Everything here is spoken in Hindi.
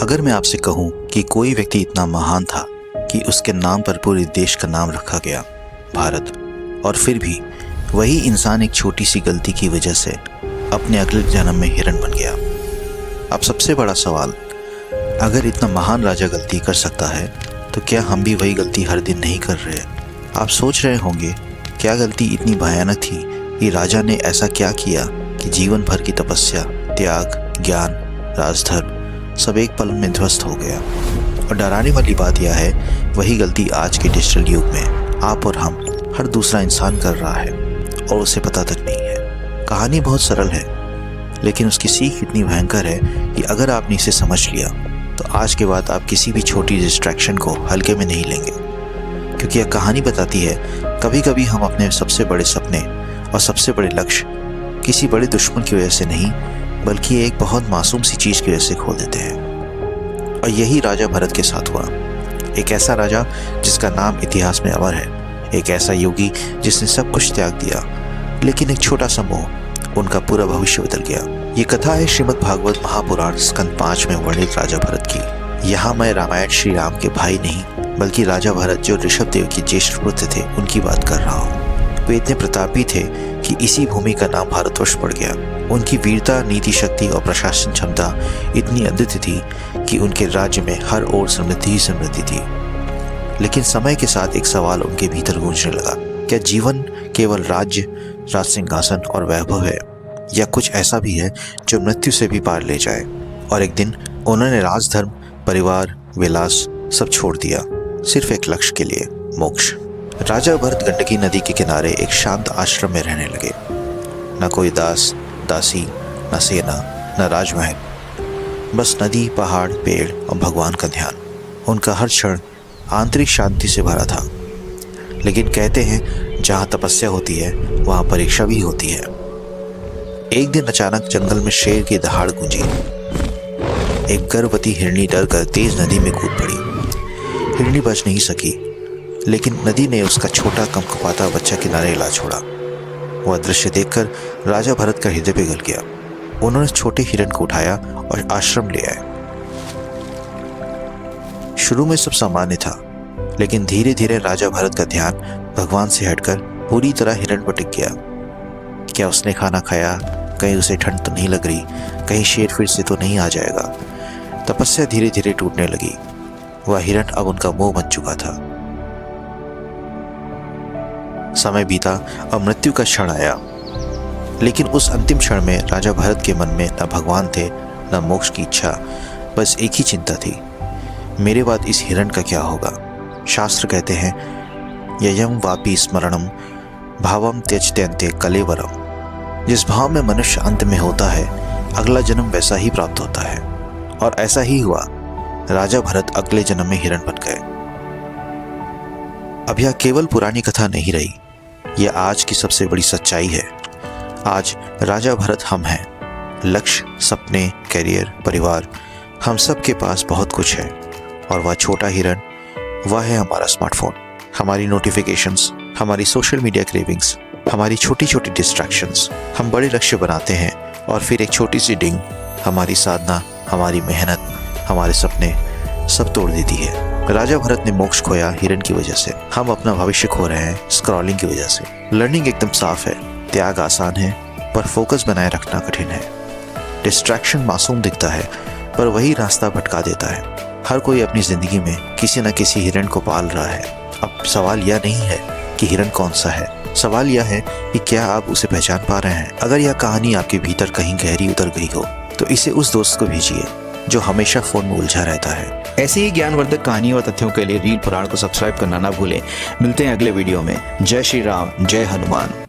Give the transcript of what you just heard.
अगर मैं आपसे कहूं कि कोई व्यक्ति इतना महान था कि उसके नाम पर पूरे देश का नाम रखा गया, भारत, और फिर भी वही इंसान एक छोटी सी गलती की वजह से अपने अगले जन्म में हिरण बन गया। अब सबसे बड़ा सवाल, अगर इतना महान राजा गलती कर सकता है तो क्या हम भी वही गलती हर दिन नहीं कर रहे? आप सोच रहे होंगे, क्या गलती इतनी भयानक थी कि राजा ने ऐसा क्या किया कि जीवन भर की तपस्या, त्याग, ज्ञान, राजधर्म सब एक पल में ध्वस्त हो गया। और डराने वाली बात यह है, वही गलती आज के डिजिटल युग में आप और हम, हर दूसरा इंसान कर रहा है और उसे पता तक नहीं है। कहानी बहुत सरल है, लेकिन उसकी सीख इतनी भयंकर है कि अगर आपने इसे समझ लिया तो आज के बाद आप किसी भी छोटी डिस्ट्रैक्शन को हल्के में नहीं लेंगे। क्योंकि यह कहानी बताती है, कभी कभी हम अपने सबसे बड़े सपने और सबसे बड़े लक्ष्य किसी बड़े दुश्मन की वजह से नहीं, बल्कि एक बहुत मासूम सी चीज़ की वजह से खो देते हैं। और यही राजा भरत के साथ हुआ। एक ऐसा राजा जिसका नाम इतिहास में अमर है, एक ऐसा योगी जिसने सब कुछ त्याग दिया, लेकिन एक छोटा सा मोह उनका पूरा भविष्य बदल गया। ये कथा है श्रीमद् भागवत महापुराण स्कंद 5 में वर्णित राजा भरत की। यहाँ मैं रामायण श्री राम के भाई नहीं, बल्कि राजा भरत जो ऋषभ देव के ज्येष्ठ पुत्र थे उनकी बात कर रहा हूँ। वे इतने प्रतापी थे कि इसी भूमि का नाम भारतवर्ष पड़ गया। उनकी वीरता, नीति शक्ति और प्रशासन क्षमता इतनी अद्वितीय थी कि उनके राज्य में हर ओर समृद्धि ही समृद्धि थी। लेकिन समय के साथ एक सवाल उनके भीतर गूंजने लगा, क्या जीवन केवल राज्य, राज सिंहासन और वैभव है, या कुछ ऐसा भी है जो मृत्यु से भी पार ले जाए? और एक दिन उन्होंने राजधर्म, परिवार, विलास सब छोड़ दिया, सिर्फ एक लक्ष्य के लिए, मोक्ष। राजा भरत गंडकी नदी के किनारे एक शांत आश्रम में रहने लगे। न कोई दास दासी, न सेना, न राजमहल, बस नदी, पहाड़, पेड़ और भगवान का ध्यान। उनका हर क्षण आंतरिक शांति से भरा था। लेकिन कहते हैं, जहाँ तपस्या होती है वहाँ परीक्षा भी होती है। एक दिन अचानक जंगल में शेर की दहाड़ गूंजी। एक गर्भवती हिरनी डर कर तेज नदी में कूद पड़ी। हिरनी बच नहीं सकी, लेकिन नदी ने उसका छोटा कंपकपाता बच्चा किनारे ला छोड़ा। वह दृश्य देखकर राजा भरत का हृदय पिघल गया। उन्होंने छोटे हिरण को उठाया और आश्रम ले आए। शुरू में सब सामान्य था, लेकिन धीरे धीरे राजा भरत का ध्यान भगवान से हटकर पूरी तरह हिरण पर टिक गया। क्या उसने खाना खाया? कहीं उसे ठंड तो नहीं लग रही? कहीं शेर फिर से तो नहीं आ जाएगा? तपस्या धीरे धीरे टूटने लगी। वह हिरण अब उनका मोह बन चुका था। समय बीता और मृत्यु का क्षण आया, लेकिन उस अंतिम क्षण में राजा भरत के मन में न भगवान थे, न मोक्ष की इच्छा, बस एक ही चिंता थी, मेरे बाद इस हिरण का क्या होगा? शास्त्र कहते हैं, ययम वापि स्मरणम भावम त्यजत्यन्ते कलेवरम। जिस भाव में मनुष्य अंत में होता है, अगला जन्म वैसा ही प्राप्त होता है। और ऐसा ही हुआ। राजा भरत अगले जन्म में हिरण बन गए। अब यह केवल पुरानी कथा नहीं रही, यह आज की सबसे बड़ी सच्चाई है। आज राजा भरत हम हैं। लक्ष्य, सपने, करियर, परिवार, हम सब के पास बहुत कुछ है। और वह छोटा हिरण, वह है हमारा स्मार्टफोन, हमारी नोटिफिकेशंस, हमारी सोशल मीडिया क्रेविंग्स, हमारी छोटी छोटी डिस्ट्रैक्शंस। हम बड़े लक्ष्य बनाते हैं और फिर एक छोटी सी डिंग हमारी साधना, हमारी मेहनत, हमारे सपने सब तोड़ देती है। राजा भरत ने मोक्ष खोया हिरण की वजह से। हम अपना भविष्य खो रहे हैं स्क्रॉलिंग की वजह से। लर्निंग एकदम साफ है, त्याग आसान है, पर फोकस बनाए रखना कठिन है। डिस्ट्रैक्शन मासूम दिखता है, पर वही रास्ता भटका देता है। हर कोई अपनी जिंदगी में किसी न किसी हिरण को पाल रहा है। अब सवाल यह नहीं है कि हिरण कौन सा है, सवाल यह है कि क्या आप उसे पहचान पा रहे हैं? अगर यह कहानी आपके भीतर कहीं गहरी उतर गई हो तो इसे उस दोस्त को भेजिए जो हमेशा फोन में उलझा रहता है। ऐसी ही ज्ञानवर्धक कहानियों और तथ्यों के लिए रील पुराण को सब्सक्राइब करना ना भूलें। मिलते हैं अगले वीडियो में। जय श्री राम, जय हनुमान।